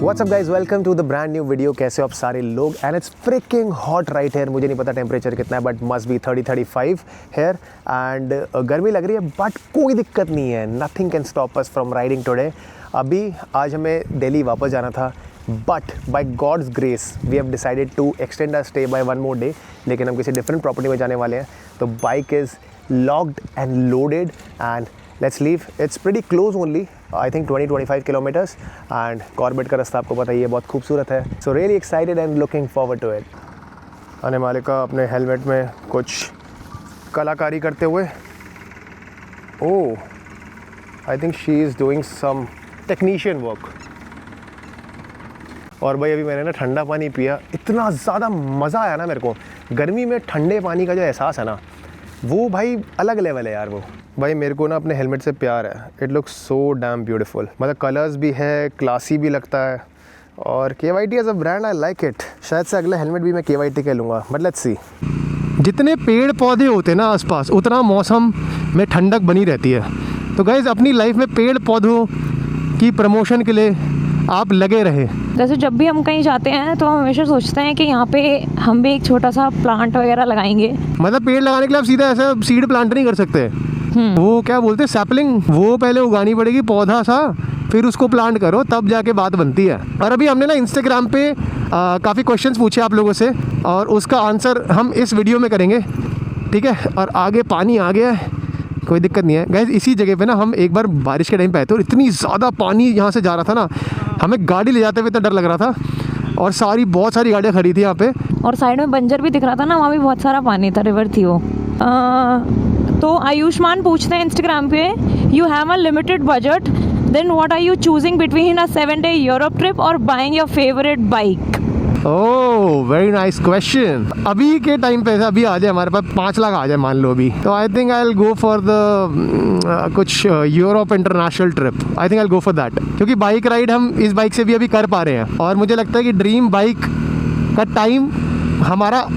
What's up guys, welcome to the brand new video. कैसे हो आप सारे लोग? And it's freaking hot right here. मुझे नहीं पता टेम्परेचर कितना है but must be 30-35 here. And गर्मी लग रही है but कोई दिक्कत नहीं है. Nothing can stop us from riding today. अभी आज हमें दिल्ली वापस जाना था but by God's grace we have decided to extend our stay by one more day. लेकिन हम किसी different property में जाने वाले हैं. तो bike is locked and loaded and let's leave. It's pretty close only. I think 20-25 kilometers and Corbett का रास्ता आपको पता ही है, बहुत खूबसूरत है. So really excited and looking forward to it. आने मालिका अपने हेलमेट में कुछ कलाकारी करते हुए. Oh, I think she is doing some technician work. और भाई अभी मैंने ना ठंडा पानी पिया, इतना ज़्यादा मज़ा आया ना मेरे को. गर्मी में ठंडे पानी का जो एहसास है ना, वो भाई अलग लेवल है यार. वो भाई मेरे को ना अपने हेलमेट से प्यार है. It looks so damn beautiful. मतलब कलर्स भी है, क्लासी भी लगता है और KYT as a brand I like it. शायद से अगला हेलमेट भी मैं KYT का लूँगा बट लेट्स सी. जितने पेड़ पौधे होते हैं ना आसपास उतना मौसम में ठंडक बनी रहती है. तो गाइज़ अपनी लाइफ में पेड़ पौधों की प्रमोशन के लिए आप लगे रहे. जैसे जब भी हम कहीं जाते हैं तो हम हमेशा सोचते हैं कि यहाँ पे हम भी एक छोटा सा प्लांट वगैरह लगाएंगे. मतलब पेड़ लगाने के लिए आप सीधा ऐसा सीड प्लांट नहीं कर सकते. वो क्या बोलते हैं सैपलिंग, वो पहले उगानी पड़ेगी पौधा सा, फिर उसको प्लांट करो तब जाके बात बनती है. और अभी हमने ना इंस्टाग्राम पे काफ़ी क्वेश्चंस पूछे आप लोगों से और उसका आंसर हम इस वीडियो में करेंगे, ठीक है. और आगे पानी आ गया है, कोई दिक्कत नहीं है गाइस. इसी जगह पे ना हम एक बार बारिश के टाइम पे आए थे और इतनी ज़्यादा पानी यहाँ से जा रहा था ना, हमें गाड़ी ले जाते हुए इतना डर लग रहा था. और बहुत सारी गाड़ियाँ खड़ी थी यहाँ पे और साइड में बंजर भी दिख रहा था ना, वहाँ भी बहुत सारा पानी था, रिवर थी वो. तो आयुष्मान पूछते हैं इंस्टाग्राम पे, you have a limited budget then what are you choosing between a 7-day Europe trip और buying your favourite bike? Oh very nice question. अभी के टाइम पे अभी आ जाए हमारे पास 5 लाख आ जाए मान लो अभी, तो I think I will go for the कुछ Europe international trip. I think I will go for that, क्योंकि बाइक राइड हम इस बाइक से भी अभी कर पा रहे हैं और मुझे लगता है कि ड्रीम बाइक का टाइम हमारा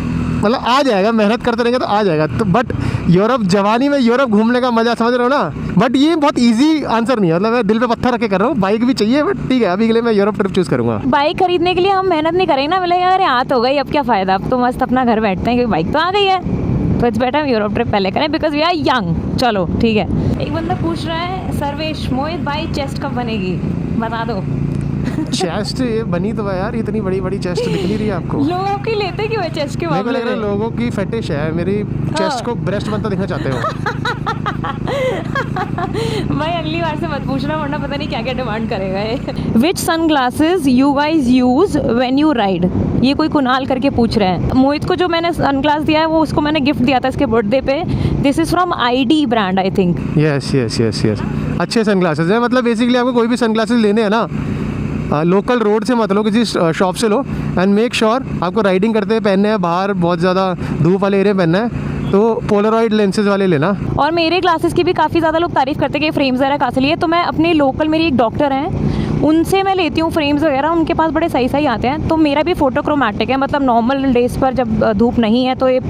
मतलब आ जाएगा. मेहनत करते रहेंगे तो आ जाएगा. तो बट यूरोप, जवानी में यूरोप घूमने का मजा समझ रहे हो ना. बट ये बहुत इजी आंसर नहीं है, मतलब मैं दिल पे पत्थर रख के कर रहा हूँ. बाइक भी चाहिए बट ठीक है, अभी के लिए मैं यूरोप ट्रिप चूज करूँगा. बाइक खरीदने के लिए हम मेहनत नहीं करेंगे ना, बोले यार हाथ हो गई अब क्या फ़ायदा, अब तो मस्त अपना घर बैठते हैं क्योंकि बाइक तो आ गई है. तो इट्स बेटर हम यूरोप ट्रिप पहले करें बिकॉज वी आर यंग. चलो ठीक है. एक बंदा पूछ रहा है, सर्वेश मोहित भाई चेस्ट कब बनेगी बता दो. चेस्ट ये बनी तो है यार, इतनी बड़ी बड़ी चेस्ट दिख नहीं रही है आपको. लोग आपकी लेते क्यों है चेस्ट के मेरे को मामले लग रहा है में? लोगों की फेटिश है मेरी चेस्ट को ब्रेस्ट बनता दिखना चाहते हो. भाई अगली बार से मत पूछना वरना पता नहीं क्या क्या डिमांड करेगा ये. Which sunglasses you guys use when you ride? ये कोई कुणाल करके पूछ रहे हैं. मोहित को जो मैंने सनग्लास दिया है वो उसको मैंने गिफ्ट दिया था इसके बर्थडे पे. This is from ID brand I think. Yes yes yes yes, अच्छे सनग्लासेस हैं. मतलब बेसिकली आपको कोई भी सनग्लासेस लेने हैं ना, लोकल रोड से मत लो, किसी शॉप से लो एंड मेक श्योर आपको राइडिंग करते हुए पहनने हैं, बाहर बहुत ज़्यादा धूप वाले एरिया पहनना है तो पोलरॉइड लेंसेज वाले लेना. और मेरे ग्लासेस की भी काफ़ी ज़्यादा लोग तारीफ़ करते हैं कि फ्रेम्स वगैरह कहाँ से लिए. तो मैं अपने लोकल, मेरी एक डॉक्टर हैं, उनसे मैं लेती हूँ फ्रेम्स वगैरह. उनके पास बड़े सही सही आते हैं. तो मेरा भी फोटोक्रोमैटिक है, मतलब नॉर्मल डेज पर जब धूप नहीं है तो ये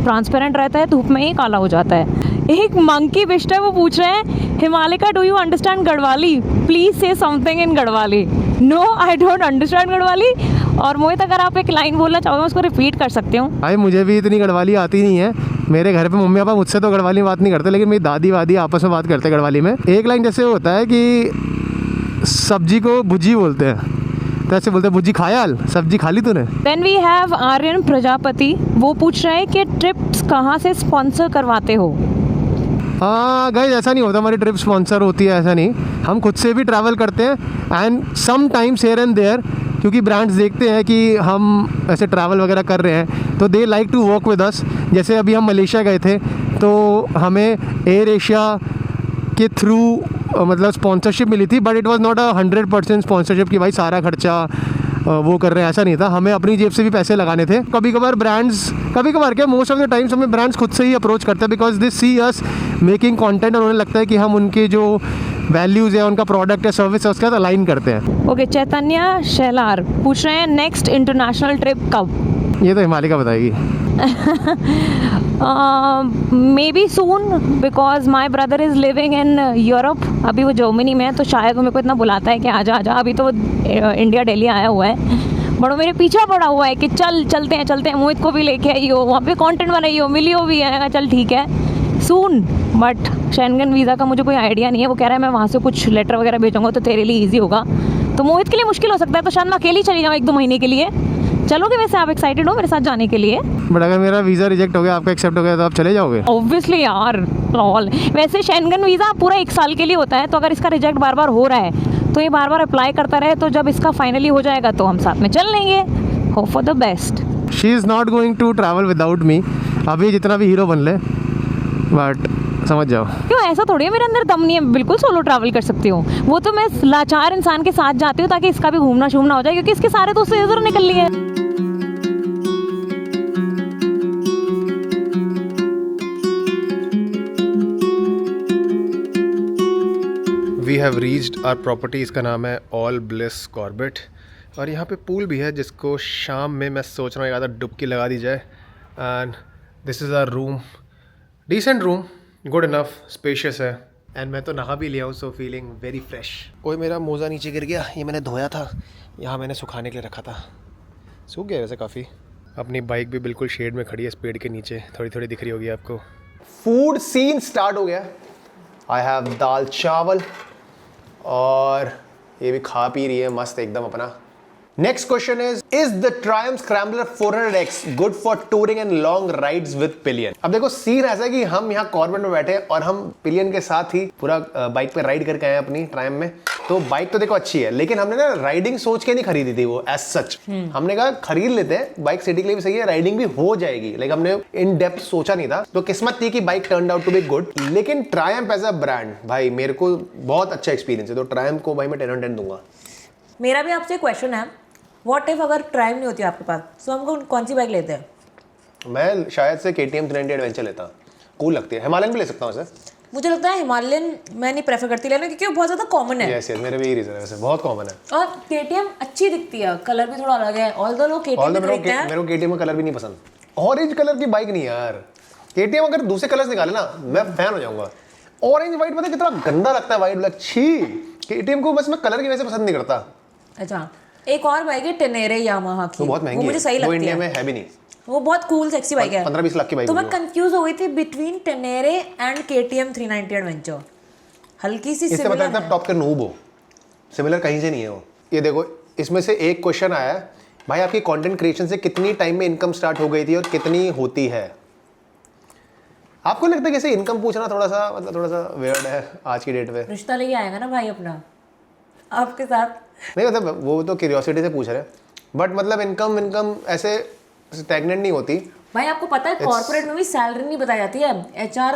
ट्रांसपेरेंट रहता है, धूप में ही काला हो जाता है. एक मंकी बिस्ट है, वो पूछ रहे हैं, Himalika do you understand Garhwali? Please say something in Garhwali. No I don't understand Garhwali. और मोहित अगर आप एक लाइन बोलना चाहोगे उसको रिपीट कर सकते हो. भाई मुझे भी इतनी गढ़वाली आती नहीं है. मेरे घर पे मम्मी पापा मुझसे तो गढ़वाली में बात नहीं करते, लेकिन मेरी दादी वादी आपस में बात करते हैं गढ़वाली में. एक लाइन जैसे होता है कि सब्जी को भुजी बोलते हैं, तो ऐसे बोलते हैं भुजी खाया, सब्जी खा ली तूने. Then we have Aryan Prajapati. वो पूछ रहे हैं कि ट्रिप्स कहाँ से स्पॉन्सर करवाते हो? हाँ गाइस, ऐसा नहीं होता हमारी ट्रिप स्पॉन्सर होती है, ऐसा नहीं. हम खुद से भी ट्रैवल करते हैं and sometimes here and there, क्योंकि ब्रांड्स देखते हैं कि हम ऐसे ट्रैवल वगैरह कर रहे हैं तो they like to work with us. जैसे अभी हम मलेशिया गए थे तो हमें एयर एशिया के थ्रू मतलब स्पॉन्सरशिप मिली थी, but it was not 100% sponsorship कि भाई सारा खर्चा वो कर रहे हैं, ऐसा नहीं था. हमें अपनी जेब से भी पैसे लगाने थे. कभी कभार ब्रांड्स, कभी कभार क्या मोस्ट ऑफ द टाइम्स हमें ब्रांड्स खुद से ही अप्रोच करते हैं because they see us making content और उन्हें लगता है कि हम उनके जो वैल्यूज़ है, उनका प्रोडक्ट है, सर्विस है, उसके साथ अलाइन करते हैं. ओके, चैतन्य शेलार पूछ रहे हैं नेक्स्ट इंटरनेशनल ट्रिप कब? ये तो हिमालय का बताएगी। May be soon because my brother is living in Europe. अभी वो जर्मनी में है तो शायद वो मेरे को इतना बुलाता है कि आजा आजा। अभी तो वो इंडिया दिल्ली आया हुआ है, बट वो मेरे पीछा पड़ा हुआ है कि चलते हैं मोहित को भी लेके आई हो, वहाँ पे कंटेंट बनाई हो, मिली हो भी है। चल ठीक है सून, बट शेंगन वीज़ा का मुझे कोई आइडिया नहीं है। वो कह रहा है मैं वहाँ से कुछ लेटर वगैरह भेजूँगा तो तेरे लिए ईजी होगा, तो मोहित के लिए मुश्किल हो सकता है। तो शायद मैं अकेली चली जाऊँ 1-2 महीने के लिए। चलोगे वैसे आप एक्साइटेड हो मेरे साथ जाने के लिए? बट अगर मेरा वीज़ा रिजेक्ट हो गया, आपका एक्सेप्ट हो गया, तो आप चले जाओगे? ऑब्वियसली यार, ऑल वैसे शेंगन वीज़ा पूरा 1 साल के लिए होता है, तो अगर इसका रिजेक्ट बार बार हो रहा है तो ये बार बार अप्लाई करता रहे, तो जब इसका फाइनली हो जाएगा तो हम साथ में चल लेंगे। Hope for the best. She is not going to travel without me. अभी जितना भी हीरो बन ले, बट समझ जाओ। क्यों, ऐसा थोड़ी है मेरे अंदर दम नहीं है, बिल्कुल सोलो ट्रैवल कर सकती हूँ। वो तो मैं लाचार इंसान के साथ जाती हूँ ताकि इसका भी घूमना शूमना हो जाए, क्योंकि इसके सारे दोस्त इधर निकल लिए हैं। We have reached our property. इसका नाम है ऑल ब्लिस कॉर्बेट, और यहाँ पे पूल भी है जिसको शाम में मैं सोच रहा हूँ एक आधा डुबकी लगा दी जाए। And this is our room, decent room, good enough, spacious है। एंड मैं तो नहा भी लिया हूँ, सो फीलिंग वेरी फ्रेश। कोई मेरा मोज़ा नीचे गिर गया, ये मैंने धोया था, यहाँ मैंने सुखाने के लिए रखा था, सूख गया वैसे काफ़ी। अपनी बाइक भी बिल्कुल शेड में खड़ी है इस पेड़ के नीचे, थोड़ी थोड़ी दिख रही होगी आपको। फूड सीन स्टार्ट हो गया। आई हैव दाल चावल, और ये भी खा पी रही है मस्त एकदम अपना। Next question is the Triumph scrambler 400X good for touring and long rides with pillion? अब देखो सीन ऐसा है कि हम यहाँ कॉर्बेट में बैठे और हम पिलियन के साथ ही पूरा बाइक पे राइड करके आए अपनी ट्रायम्फ में। तो बाइक तो देखो अच्छी है, लेकिन हमने ना राइडिंग सोच के नहीं खरीदी थी वो एज सच। हमने कहा खरीद लेते हैं, बाइक सिटी के लिए भी सही है, राइडिंग भी हो जाएगी। लाइक हमने इन डेप्थ सोचा नहीं था, तो किस्मत थी कि bike turn out to be good. लेकिन ट्रायम्फ एज अ ब्रांड भाई मेरे को बहुत अच्छा एक्सपीरियंस है, तो ट्रायम्फ को भाई मैं 10 on 10 दूंगा। मेरा भी आपसे क्वेश्चन है, व्हाट इफ अगर ट्रायम्फ नहीं होती आपके पास, तो हमको कौन सी बाइक लेते हैं? मैं शायद से KTM 390 एडवेंचर लेता, कूल लगती है। हिमालयन भी ले सकता हूँ वैसे। मुझे लगता है हिमालयन मैं नहीं प्रेफर करती लेना, क्योंकि वो बहुत ज़्यादा कॉमन है। यस मेरे भी यही रीजन है, वैसे बहुत कॉमन है। और KTM अच्छी दिखती है, कलर भी थोड़ा अलग है। ऑल्दो लोग KTM भी खरीदते हैं। मेरे को KTM का कलर भी नहीं पसंद, ऑरेंज कलर की बाइक नहीं यार। KTM अगर दूसरे कलर्स निकाले ना मैं फैन हो जाऊंगा। ऑरेंज वाइट पता कितना गंदा लगता है, वाइट ब्लैक छी। KTM को बस मैं कलर की वजह से पसंद नहीं करता। अच्छा, एक और बाइक है टेनेरे यामाहा की, वो बहुत महंगी है, मुझे सही लगती है। वो इंडिया में है भी नहीं। वो बहुत कूल सेक्सी बाइक है, 15-20 लाख की बाइक। तो मैं कंफ्यूज हो गई थी between Tenere and KTM 390 adventure. हल्की सी इससे पता लगता है टॉप के नूब हो, सिमिलर कहीं से नहीं है वो। ये देखो इसमें से एक क्वेश्चन आया है, भाई आपकी कंटेंट क्रिएशन से कितनी टाइम में इनकम स्टार्ट हो गई थी और कितनी होती है? आपको लगता है कैसे इनकम पूछना थोड़ा सा मतलब थोड़ा सा वियर्ड है आज की डेट में? रिश्ता लेके आएगा ना भाई अपना आपके साथ। नहीं मतलब वो तो क्यूरियोसिटी से पूछ रहे हैं, बट मतलब इनकम ऐसे स्टैग्नेंट नहीं होती। भाई आपको पता है कॉर्पोरेट में भी सैलरी नहीं बताई जाती है। HR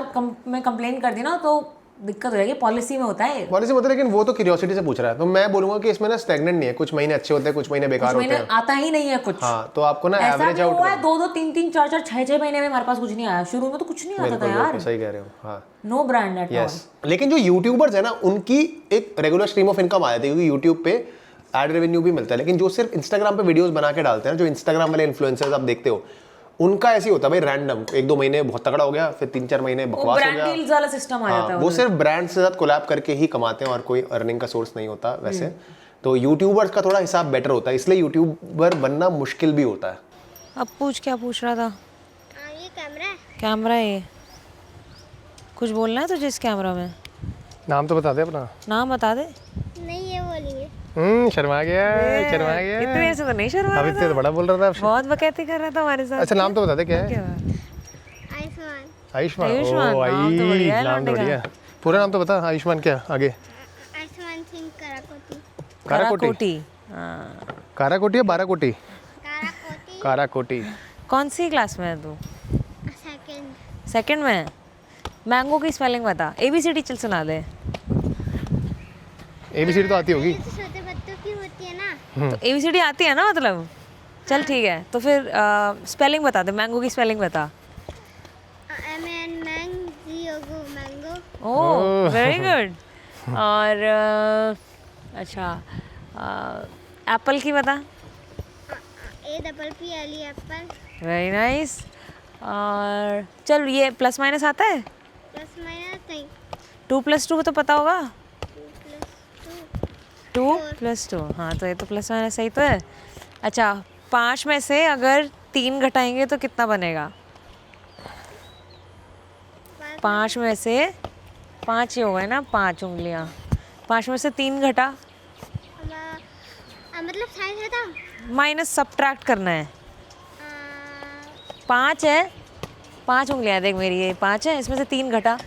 में कंप्लेंट कर दी ना तो दिक्कत हो जाएगी, पॉलिसी में होता है। पॉलिसी में होता है, लेकिन वो तो क्यूरियोसिटी से पूछ रहा है, तो मैं बोलूंगा कि इसमें ना स्टैग्नेंट नहीं है। कुछ महीने अच्छे होते हैं, कुछ महीने बेकार होते हैं, आता ही नहीं है कुछ। हाँ, तो आपको ना ऐसा एवरेज भी आउट हुआ है 2-2, 3-3, 4-4, 6-6 महीने में हमारे पास कुछ नहीं आया। शुरू में तो कुछ नहीं आता था यार। सही कह रहे हो, हाँ। No brand at all. लेकिन जो यूट्यूबर्स है ना उनकी एक रेगुलर स्ट्रीम ऑफ इनकम आ जाती है, क्योंकि यूट्यूब पे एड रेवेन्यू भी मिलता है। लेकिन जो सिर्फ इंस्टाग्राम पे वीडियोस बना के डालते हैं, जो इंस्टाग्राम वाले इन्फ्लुएंसर्स आप देखते हो, उनका ऐसे ही होता है भाई रैंडम 1-2 महीने बहुत तगड़ा हो गया, फिर 3-4 महीने बकवास हो ब्रांड गया। डील्स वाला सिस्टम आ जाता है। वो सिर्फ ब्रांड से साथ कोलैब करके ही कमाते हैं और कोई अर्निंग का सोर्स नहीं होता वैसे। तो यूट्यूबर्स का थोड़ा हिसाब बेटर होता है, इसलिए यूट्यूबर बनना मुश्किल भी होता है। अब क्या पूछ रहा था? ये कैमरा है। कैमरा है, कुछ बोलना है तुझे इस कैमरा में? नाम तो बता दे अपना। नाम बता दे। नहीं ये बोलेंगे। शर्मा गया। इतने देर से तो नहीं शर्मा अभी रहा से था। तो बड़ा बोल रहा था। बहुत बकैती कर रहा था हमारे साथ। अच्छा नाम तो बता दे, क्या है? आयुष्मान। आयुष्मान। आयुष्मान, नाम तो बढ़िया है नाम तो लौंडे का। बढ़िया। पूरा नाम तो बता। आयुष्मान क्या आगे? आयुष्मान सिंह कराकोटी। काराकोटी। काराकोटी या बाराकोटी? कराकोटी। काराकोटी। कौन सी क्लास में है तू? सेकंड में है। मैंगो की स्पेलिंग बता। ABCD चल सुना दे। ABCD तो आती होगी। छोटे बच्चों की होती है ना। तो ABCD आती है ना मतलब? चल ठीक है, तो फिर स्पेलिंग बता दे, मैंगो की स्पेलिंग बता। मैंगो। Oh very good. और अच्छा एप्पल की बता। APPL Apple. Very nice. और चल ये प्लस माइनस आता है? प्लस माइनस नहीं। 2 + 2 तो पता होगा। 2 2 + 2, हाँ तो ये तो प्लस माइनस सही तो है। अच्छा 5 में से अगर 3 घटाएंगे तो कितना बनेगा? 5 में से 5 ही हो गए ना, 5 उंगलियां। 5 में से 3 घटा, मतलब साइज है था। माइनस सब्ट्रैक्ट करना है। 5 है, 5 उंगलियां देख मेरी, ये 5 है, इसमें से 3 घटा,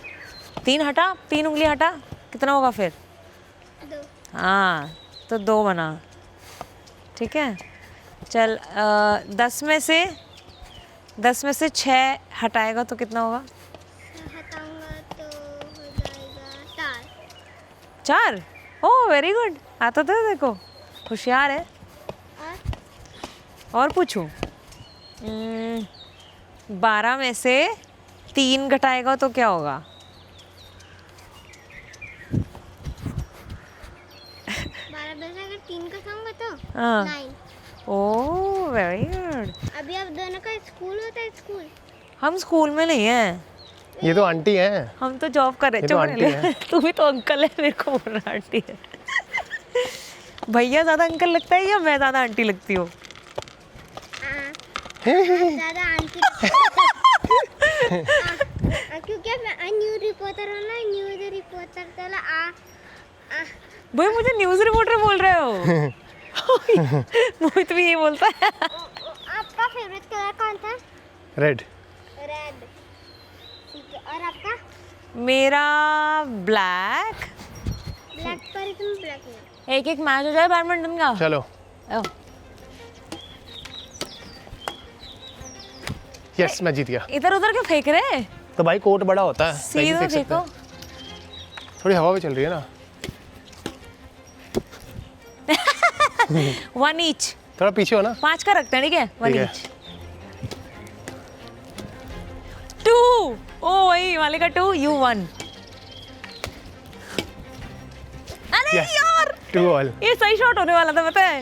3 हटा, 3 उंगलियां हटा, कितना होगा फिर? 2। हाँ तो 2 बना। ठीक है चल 10 में से 6 हटाएगा तो कितना होगा? हटाऊंगा तो हो जाएगा 4। ओह वेरी गुड, आता था देखो, होशियार है। 4। और पूछूं? 12 में से 3 घटाएगा तो क्या होगा? 12 में से अगर 3 का खाऊंगा तो हाँ। 9। Oh very good. अभी आप दोनों का स्कूल होता है, स्कूल। हम स्कूल में नहीं हैं, ये तो आंटी हैं। हम तो जॉब कर रहे। ये तो आंटी है। तू भी तो अंकल है, मेरे को बोल रहा आंटी है। भैया ज़्यादा अंकल लगता है या मैं ज़्यादा आंटी लगती हूँ? ज़्यादा आंटी। क्योंकि मैं न्यूज़ रिपोर्टर हूँ ना, न्यूज़ रिपोर्टर चला भाई मुझे न्यूज़ रिपोर्टर बोल रहे हो? मोहित भी ये बोलता है। आपका फेवरेट कलर कौन था? रेड। रेड। ठीक है, और आपका? मेरा ब्लैक। ब्लैक पर तुम ब्लैक नहीं। एक मैच हो जाए बैडमिंटन का। चलो ओ, यस मैं जीत गया। इधर उधर क्यों फेंक रहे? तो भाई कोर्ट बड़ा होता है, कहीं भी सीधा फेंक सकते फेंको। हैं। थोड़ी हवा भी चल रही है ना। 1 ईच। थोड़ा पीछे हो ना। 5 का रखते हैं, ठीक है? 1 ठीक है। ईच। 2। ओ वही वाले का 2, you 1। अरे Yes, यार 2 all। ये सही शॉट होने वाला था, पता है?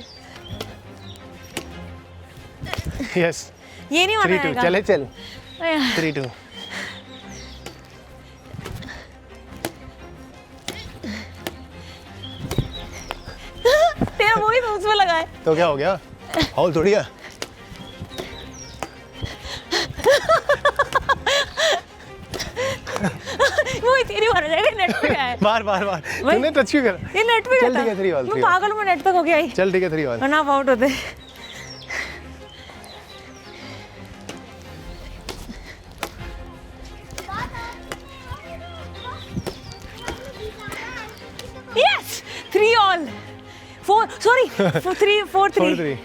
यस ये नहीं 3-2 बनाएगा। चले चल। अरे 3-2। तेरा वही तो उसमें लगा है। तो क्या हो गया? हॉल थोड़ी है। वो तेरी मारा जाएगा, नेट पे गया है। बार तूने टच क्यों करा? ये नेट पे चल गया ठीक है, 3 था। all, मैं 3 all। पागल हूँ, मैं नेट तक हो गया ही। चल ठीक है 3 all। वरना आप आउट होते। Yes 3 all 4 sorry 3 4 3 4-3।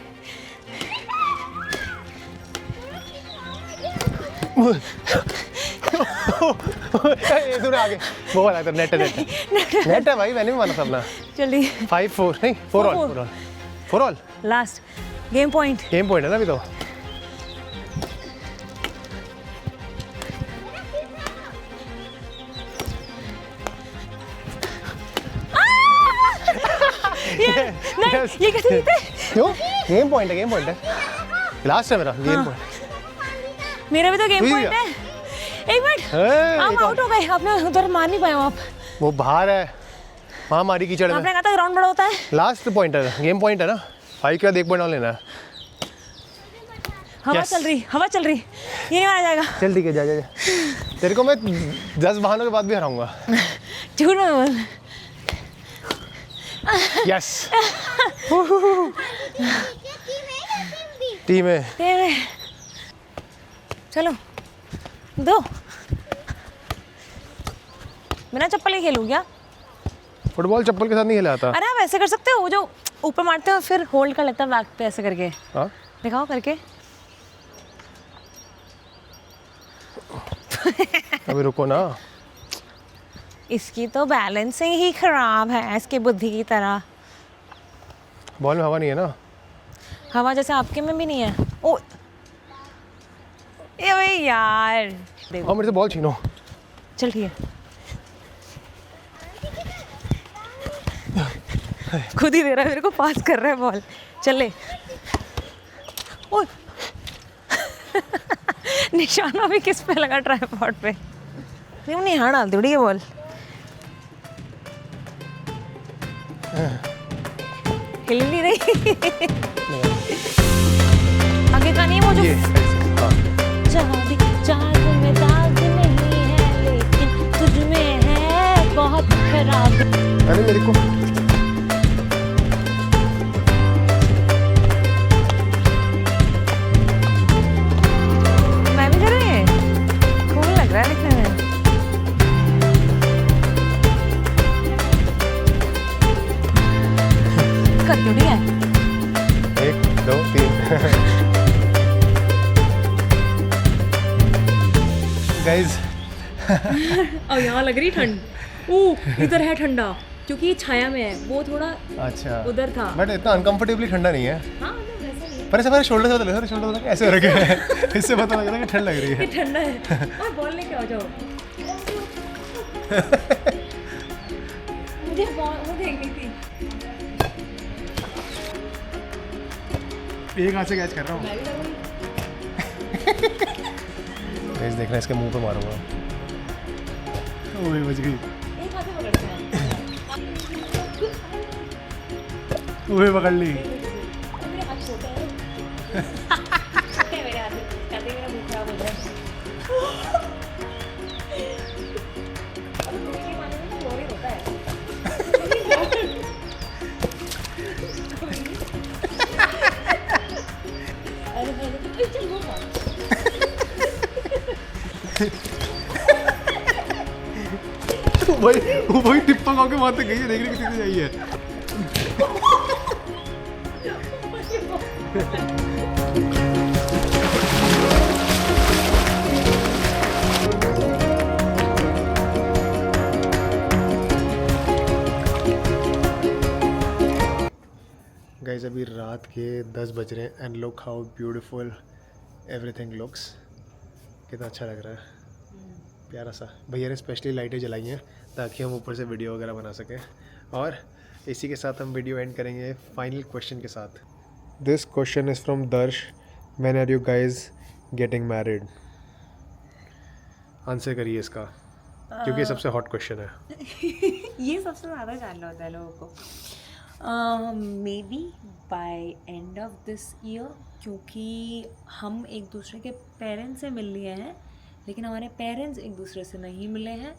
ये तूने आगे वो वाला तो नेट है भाई, मैंने भी माना था अपना। चलिए 5-4 नहीं 4 all 4 all। Last game point. Game point है ना अभी तो। Yes, ये कैसे जीते? क्यों? गेम पॉइंट है। लास्ट है मेरा गेम पॉइंट। मेरा भी तो गेम तू ही पॉइंट दिया। है। एक मिनट, आप आउट हो गए, आपने उधर मार नहीं पाए आप। वो बाहर है, वहाँ मारी कीचड़ में। आपने कहा था ग्राउंड बड़ा होता है। लास्ट पॉइंट है, गेम पॉइंट है ना। 5 के बाद 1 पॉइंट और लेना है। हवा Yes. चल रही, हवा चल रही, ये नहीं मारा जाएगा। चल ठीक है, जा तेरे को मैं 10 बहानों के बाद भी हराऊंगा। झूठ मत बोल। यस टीम है। तेरे चलो 2 बिना चप्पल के खेलूं क्या? फुटबॉल चप्पल के साथ नहीं खेला जाता। अरे आप ऐसे कर सकते हो, वो जो ऊपर मारते हो फिर होल्ड कर लेता है बैक पे ऐसे करके। हाँ दिखाओ करके। अभी रुको ना। इसकी तो बैलेंसिंग ही खराब है, इसकी बुद्धि की तरह। बॉल में हवा नहीं है ना। हवा जैसे आपके में भी नहीं है। ओ ये भाई यार देखो। और मेरे से बॉल छीनो। चल ठीक है। खुद ही दे रहा है मेरे को, पास कर रहा है बॉल। चल ले। ओए निशाना भी किस पे लगा ट्राइपॉड पे? नहीं यहाँ डाल दो, ठीक है बॉल। हिल नहीं रही। आगे का नहीं, वो जो चाँद में दाग नहीं है लेकिन तुझ में है बहुत खराब। अरे मेरे को मैं भी कर रही है, कूल लग रहा है दिखने में। कर क्यों नहीं है? 1 2 3 गाइस और यहाँ लग रही ठंड। ओह इधर है ठंडा क्योंकि ये छाया में है, वो थोड़ा अच्छा उधर था। बट इतना अनकंफर्टेबली ठंडा नहीं है। हाँ मतलब वैसा नहीं है। पर ऐसे मेरे शोल्डर से पता लगा, शोल्डर ऐसे हो रखे हैं। इससे पता लग रहा है कि ठंड लग रही ये है। ठंडा है। और बॉल लेके आ जाओ। मुझे बॉल वो देखनी थी। एक हाथ से कैच कर रहा हूँ। गाइस देखना, इसके मुंह पे मारूंगा। ओए बच गई। एक हाथ से पकड़ते हैं। ओए पकड़ ली। मेरे हाथ छोटे हैं। छोटे हैं मेरे हाथ, कहते मेरा मुंह खराब हो जाए। अब मुझे माने में फ्लोर ही होता है। अरे भाई चल वो वही टिप्पा खा के वहां तक गई है, देख रही कितनी जाई है। गाइस अभी रात के 10 बज रहे हैं and look how beautiful everything looks. कितना अच्छा लग रहा है, प्यारा सा। भैया ने स्पेशली लाइटें जलाई हैं ताकि हम ऊपर से वीडियो वगैरह बना सकें। और इसी के साथ हम वीडियो एंड करेंगे फाइनल क्वेश्चन के साथ। This question is from Darsh, when are you guys getting married? Answer करिए इसका, क्योंकि ये सबसे हॉट क्वेश्चन है। ये सबसे ज़्यादा जानना होता है लोगों को। Maybe by end of this year, क्योंकि हम एक दूसरे के पेरेंट्स से मिल लिए हैं लेकिन हमारे पेरेंट्स एक दूसरे से नहीं मिले हैं,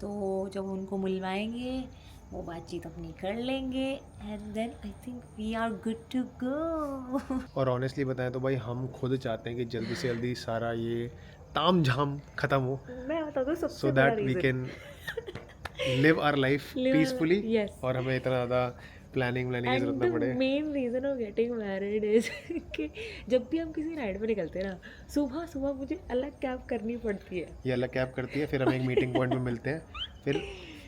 तो जब उनको मिलवाएंगे वो बातचीत अपनी कर लेंगे and then I think we are good to go. और ऑनेस्टली बताएं तो भाई हम खुद चाहते हैं कि जल्दी से जल्दी सारा ये ताम झाम ख़त्म हो, मैं बता दूं सबसे so that we can live our life peacefully. yes. और हमें इतना ज़्यादा प्लानिंग की जरूरत ना पड़े। Main reason of getting married is कि जब भी हम किसी राइड पे निकलते हैं ना, सुबह सुबह मुझे अलग कैब करनी पड़ती है। ये अलग कैब करती है, फिर हम एक मीटिंग पॉइंट पे मिलते हैं, फिर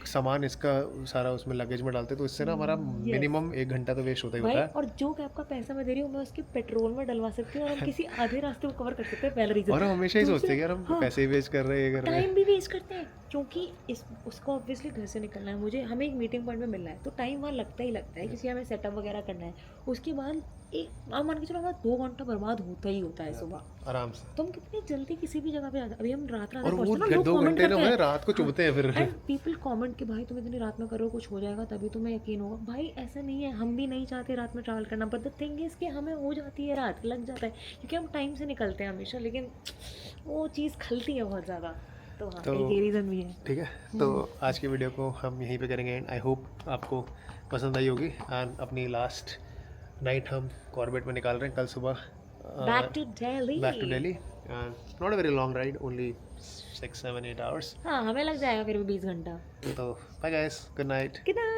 सामान इसका सारा उसमें लगेज में डालते हैं, तो इससे ना हमारा मिनिमम 1 घंटा तो वेस्ट होता ही भाई होता है। और जो कैब का पैसा मैं दे रही हूँ मैं उसके पेट्रोल में डलवा सकती हूँ और हम किसी आधे रास्ते को कवर कर सकते हैं, पहला रीज़न। और हम हमेशा ही सोचते हैं कि यार हम हाँ, पैसे वेस्ट कर रहे हैं, ये कर रहे हैं। टाइम भी वेस्ट करते हैं क्योंकि उसको ऑब्वियसली घर से निकलना है, मुझे हमें एक मीटिंग पॉइंट में मिलना है, तो टाइम वहाँ लगता ही लगता है, किसी हमें सेटअप वगैरह करना है। उसके बाद एक आप मान के चलो हमारा 2 घंटा बर्बाद होता ही होता है सुबह आराम से। तो हम कितनी जल्दी किसी भी जगह पे आ जाते। अभी हम रात और वो 2 घंटे ना हमें रात को चुभते हैं फिर। एंड पीपल कमेंट कि भाई तुम इतनी रात में करो कुछ हो जाएगा तभी तुम्हें यकीन होगा। भाई ऐसा नहीं है, हम भी नहीं चाहते रात में ट्रैवल करना, बट द थिंग इज कि हमें हो जाती है, रात लग जाता है क्योंकि हम टाइम से निकलते हैं हमेशा, लेकिन वो चीज़ खलती है बहुत ज़्यादा। तो हाँ, एक ये रीज़न भी है। ठीक है, तो आज की वीडियो को हम यहीं पे करेंगे एंड आई होप आपको पसंद आई होगी। एंड अपनी लास्ट नाइट हम कॉर्बेट में निकाल रहे हैं, कल सुबह back to Delhi. Not a very long ride, only 6-7-8 hours. हाँ हमें लग जाएगा फिर भी 20 घंटा। तो bye guys, good night. Good night.